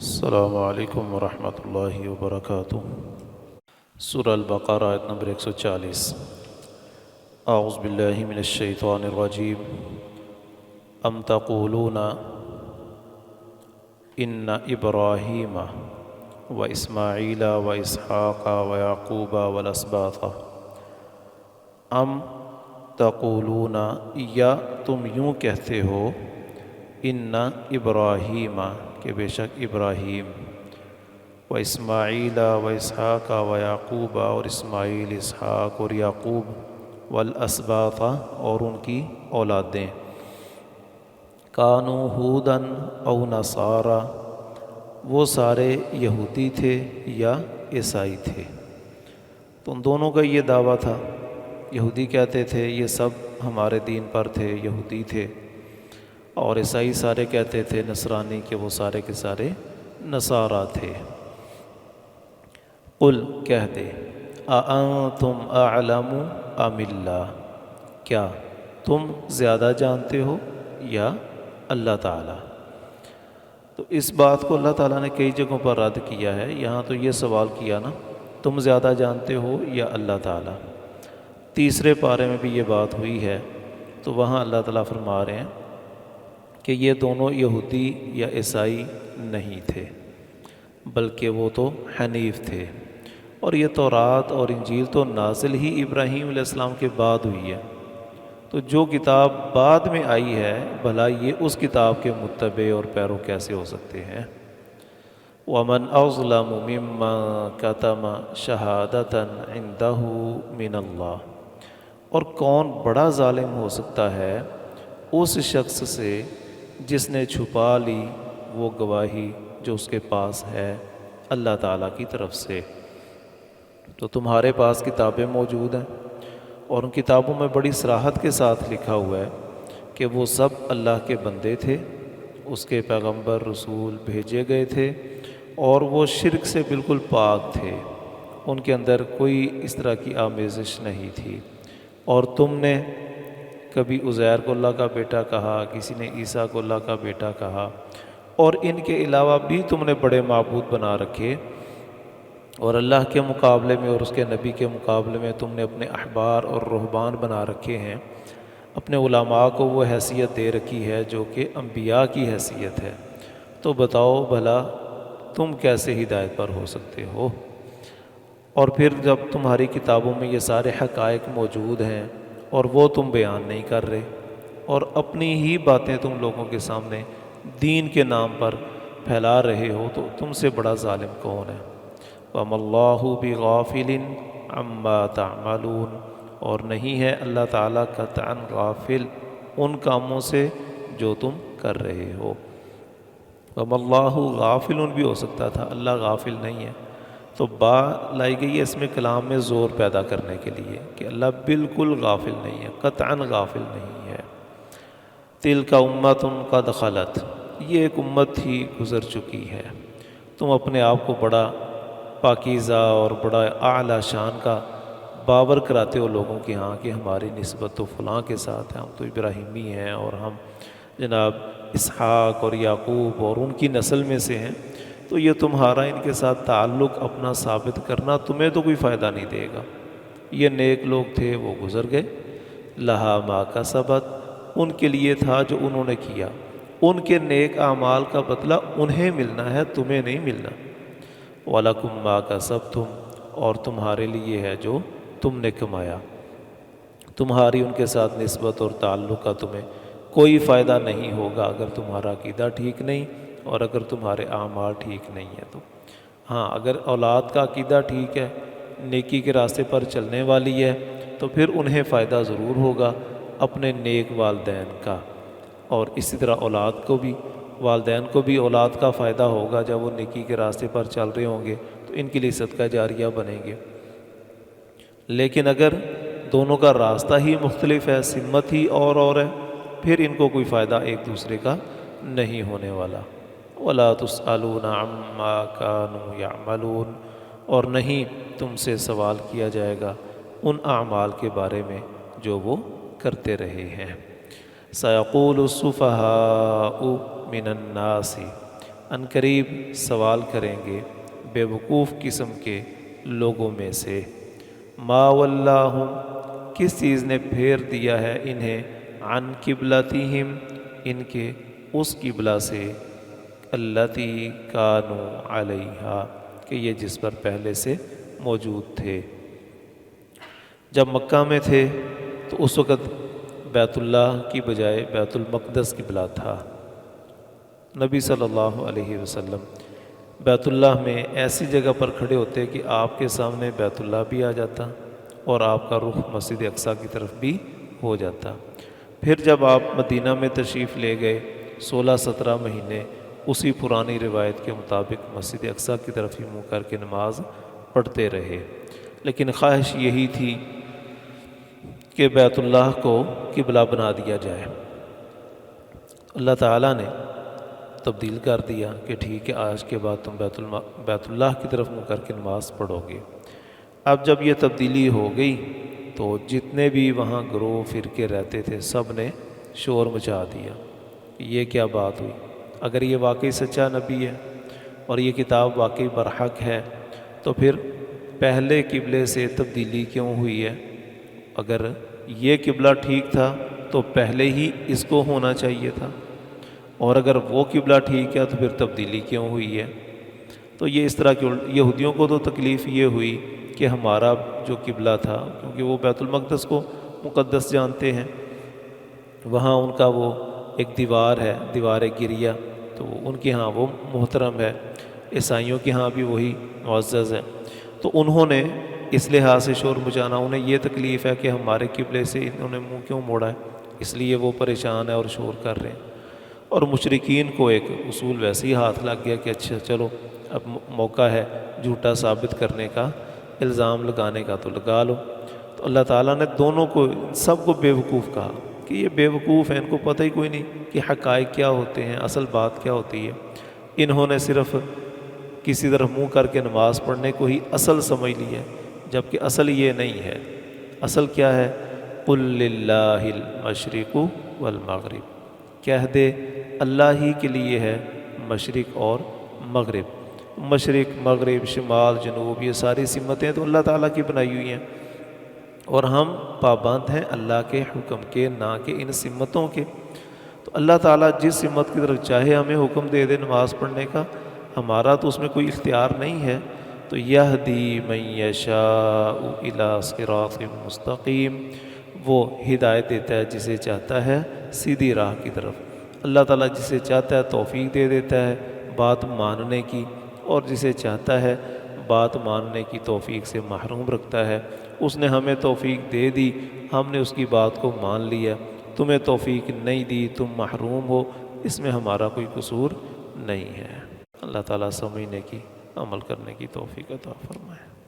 السلام علیکم ورحمۃ اللہ وبرکاتہ۔ سورہ البقرہ آیت نمبر 140۔ اعوذ باللہ من الشیطان الرجیم۔ ام تقولون ان ابراہیم و اسماعیل و اسحاق و یعقوب والاسباط۔ ام تقولون، یا تم یوں کہتے ہو، ان ابراہیم، کہ بے شک ابراہیم، و اسماعیل و اسحاق و یعقوب، اور اسماعیل، اسحاق اور یعقوب، والاسباط، اور ان کی اولادیں، کانوا ھودا او نصارا، وہ سارے یہودی تھے یا عیسائی تھے۔ تو ان دونوں کا یہ دعویٰ تھا۔ یہودی کہتے تھے یہ سب ہمارے دین پر تھے، یہودی تھے، اور عیسائی سارے کہتے تھے نصرانی، کہ وہ سارے کے سارے نصارہ تھے۔ قل، کہہ دے، اَأَنتُمْ أَعْلَمُ أَمِ اللَّهُ، کیا تم زیادہ جانتے ہو یا اللہ تعالیٰ؟ تو اس بات کو اللہ تعالیٰ نے کئی جگہوں پر رد کیا ہے۔ یہاں تو یہ سوال کیا نا، تم زیادہ جانتے ہو یا اللہ تعالیٰ؟ تیسرے پارے میں بھی یہ بات ہوئی ہے، تو وہاں اللہ تعالیٰ فرما رہے ہیں کہ یہ دونوں یہودی یا عیسائی نہیں تھے، بلکہ وہ تو حنیف تھے، اور یہ تورات اور انجیل تو نازل ہی ابراہیم علیہ السلام کے بعد ہوئی ہے۔ تو جو کتاب بعد میں آئی ہے، بھلا یہ اس کتاب کے متبع اور پیرو کیسے ہو سکتے ہیں؟ وَمَنْ أَظْلَمُ مِمَّنْ كَتَمَ شَهَادَةً عِنْدَهُ مِنَ اللَّهِ، اور کون بڑا ظالم ہو سکتا ہے اس شخص سے جس نے چھپا لی وہ گواہی جو اس کے پاس ہے اللہ تعالیٰ کی طرف سے۔ تو تمہارے پاس کتابیں موجود ہیں، اور ان کتابوں میں بڑی صراحت کے ساتھ لکھا ہوا ہے کہ وہ سب اللہ کے بندے تھے، اس کے پیغمبر رسول بھیجے گئے تھے، اور وہ شرک سے بالکل پاک تھے، ان کے اندر کوئی اس طرح کی آمیزش نہیں تھی۔ اور تم نے کبھی عزیر کو اللہ کا بیٹا کہا، کسی نے عیسیٰ کو اللہ کا بیٹا کہا، اور ان کے علاوہ بھی تم نے بڑے معبود بنا رکھے، اور اللہ کے مقابلے میں اور اس کے نبی کے مقابلے میں تم نے اپنے احبار اور رہبان بنا رکھے ہیں، اپنے علماء کو وہ حیثیت دے رکھی ہے جو کہ انبیاء کی حیثیت ہے۔ تو بتاؤ بھلا تم کیسے ہدایت پر ہو سکتے ہو؟ اور پھر جب تمہاری کتابوں میں یہ سارے حقائق موجود ہیں اور وہ تم بیان نہیں کر رہے، اور اپنی ہی باتیں تم لوگوں کے سامنے دین کے نام پر پھیلا رہے ہو، تو تم سے بڑا ظالم کون ہے؟ وَمَا اللَّهُ بِغَافِلٍ عَمَّا تَعْمَلُونَ، اور نہیں ہے اللہ تعالیٰ قطعاً غافل ان کاموں سے جو تم کر رہے ہو۔ وَمَا اللَّهُ غَافِلٌ بھی ہو سکتا تھا، اللہ غافل نہیں ہے، تو با لائی گئی ہے اس میں کلام میں زور پیدا کرنے کے لیے کہ اللہ بالکل غافل نہیں ہے، قطعاً غافل نہیں ہے۔ تِلْکَ أُمَّةٌ قَدْ خَلَتْ، یہ ایک امت ہی گزر چکی ہے۔ تم اپنے آپ کو بڑا پاکیزہ اور بڑا اعلیٰ شان کا باور کراتے ہو لوگوں کے ہاں کہ ہماری نسبت تو فلاں کے ساتھ ہے، ہم تو ابراہیمی ہیں، اور ہم جناب اسحاق اور یعقوب اور ان کی نسل میں سے ہیں۔ تو یہ تمہارا ان کے ساتھ تعلق اپنا ثابت کرنا تمہیں تو کوئی فائدہ نہیں دے گا۔ یہ نیک لوگ تھے، وہ گزر گئے، لہا ما کسبت، ان کے لیے تھا جو انہوں نے کیا، ان کے نیک اعمال کا بدلہ انہیں ملنا ہے، تمہیں نہیں ملنا۔ وَلَكُمْ مَا كَسَبْتُمْ، اور تمہارے لیے ہے جو تم نے کمایا۔ تمہاری ان کے ساتھ نسبت اور تعلق کا تمہیں کوئی فائدہ نہیں ہوگا اگر تمہارا عقیدہ ٹھیک نہیں اور اگر تمہارے اعمال ٹھیک نہیں ہیں تو۔ ہاں، اگر اولاد کا عقیدہ ٹھیک ہے، نیکی کے راستے پر چلنے والی ہے، تو پھر انہیں فائدہ ضرور ہوگا اپنے نیک والدین کا، اور اسی طرح اولاد کو بھی، والدین کو بھی اولاد کا فائدہ ہوگا جب وہ نیکی کے راستے پر چل رہے ہوں گے، تو ان کے لیے صدقہ جاریہ بنیں گے۔ لیکن اگر دونوں کا راستہ ہی مختلف ہے، سمت ہی اور ہے، پھر ان کو کوئی فائدہ ایک دوسرے کا نہیں ہونے والا۔ وَلَا تُسْأَلُونَ عَمَّا كَانُوا يَعْمَلُونَ، اور نہیں تم سے سوال کیا جائے گا ان اعمال کے بارے میں جو وہ کرتے رہے ہیں۔ سَيَقُولُ السُّفَهَاءُ مِنَ النَّاسِ، عنقریب سوال کریں گے بیوقوف قسم کے لوگوں میں سے، ما ولاہم کس چیز نے پھیر دیا ہے انہیں، عن قبلتہم ان کے اس قبلہ سے، التی کانوا علیہا کہ یہ جس پر پہلے سے موجود تھے۔ جب مکہ میں تھے تو اس وقت بیت اللہ کی بجائے بیت المقدس قبلہ تھا۔ نبی صلی اللہ علیہ وسلم بیت اللہ میں ایسی جگہ پر کھڑے ہوتے کہ آپ کے سامنے بیت اللہ بھی آ جاتا اور آپ کا رخ مسجد اقصیٰ کی طرف بھی ہو جاتا۔ پھر جب آپ مدینہ میں تشریف لے گئے 16-17 مہینے اسی پرانی روایت کے مطابق مسجد اقصیٰ کی طرف ہی منہ کر کے نماز پڑھتے رہے، لیکن خواہش یہی تھی کہ بیت اللہ کو قبلہ بنا دیا جائے۔ اللہ تعالیٰ نے تبدیل کر دیا کہ ٹھیک ہے آج کے بعد تم بیت اللہ کی طرف منہ کر کے نماز پڑھو گے۔ اب جب یہ تبدیلی ہو گئی تو جتنے بھی وہاں گروہ فرقے رہتے تھے سب نے شور مچا دیا کہ یہ کیا بات ہوئی، اگر یہ واقعی سچا نبی ہے اور یہ کتاب واقعی برحق ہے تو پھر پہلے قبلے سے تبدیلی کیوں ہوئی ہے؟ اگر یہ قبلہ ٹھیک تھا تو پہلے ہی اس کو ہونا چاہیے تھا، اور اگر وہ قبلہ ٹھیک ہے تو پھر تبدیلی کیوں ہوئی ہے؟ تو یہ اس طرح کی یہودیوں کو تو تکلیف یہ ہوئی کہ ہمارا جو قبلہ تھا، کیونکہ وہ بیت المقدس کو مقدس جانتے ہیں، وہاں ان کا وہ ایک دیوار ہے، دیوار گریہ، تو ان کے ہاں وہ محترم ہے، عیسائیوں کے ہاں بھی وہی معزز ہے، تو انہوں نے اس لحاظ سے شور مچانا، انہیں یہ تکلیف ہے کہ ہمارے قبلے سے انہوں نے منہ کیوں موڑا ہے، اس لیے وہ پریشان ہے اور شور کر رہے ہیں۔ اور مشرکین کو ایک اصول ویسے ہی ہاتھ لگ گیا کہ اچھا چلو اب موقع ہے جھوٹا ثابت کرنے کا، الزام لگانے کا تو لگا لو۔ تو اللہ تعالیٰ نے دونوں کو، سب کو بیوقوف کہا کہ یہ بیوقوف ہیں، ان کو پتہ ہی کوئی نہیں کہ حقائق کیا ہوتے ہیں، اصل بات کیا ہوتی ہے۔ انہوں نے صرف کسی طرف منہ کر کے نماز پڑھنے کو ہی اصل سمجھ لی ہے، جبکہ اصل یہ نہیں ہے۔ اصل کیا ہے؟ قل للہ المشرق والمغرب، کہہ دے اللہ ہی کے لیے ہے مشرق اور مغرب۔ مشرق، مغرب، شمال، جنوب، یہ ساری سمتیں تو اللہ تعالیٰ کی بنائی ہوئی ہیں، اور ہم پابند ہیں اللہ کے حکم کے، نہ کہ ان سمتوں کے۔ تو اللہ تعالیٰ جس سمت کی طرف چاہے ہمیں حکم دے دے نماز پڑھنے کا، ہمارا تو اس میں کوئی اختیار نہیں ہے۔ تو یہدی من یشاء الی صراط مستقیم، وہ ہدایت دیتا ہے جسے چاہتا ہے سیدھی راہ کی طرف۔ اللہ تعالیٰ جسے چاہتا ہے توفیق دے دیتا ہے بات ماننے کی، اور جسے چاہتا ہے بات ماننے کی توفیق سے محروم رکھتا ہے۔ اس نے ہمیں توفیق دے دی، ہم نے اس کی بات کو مان لیا، تمہیں توفیق نہیں دی، تم محروم ہو، اس میں ہمارا کوئی قصور نہیں ہے۔ اللہ تعالیٰ سمجھنے کی، عمل کرنے کی توفیق عطا فرمائے۔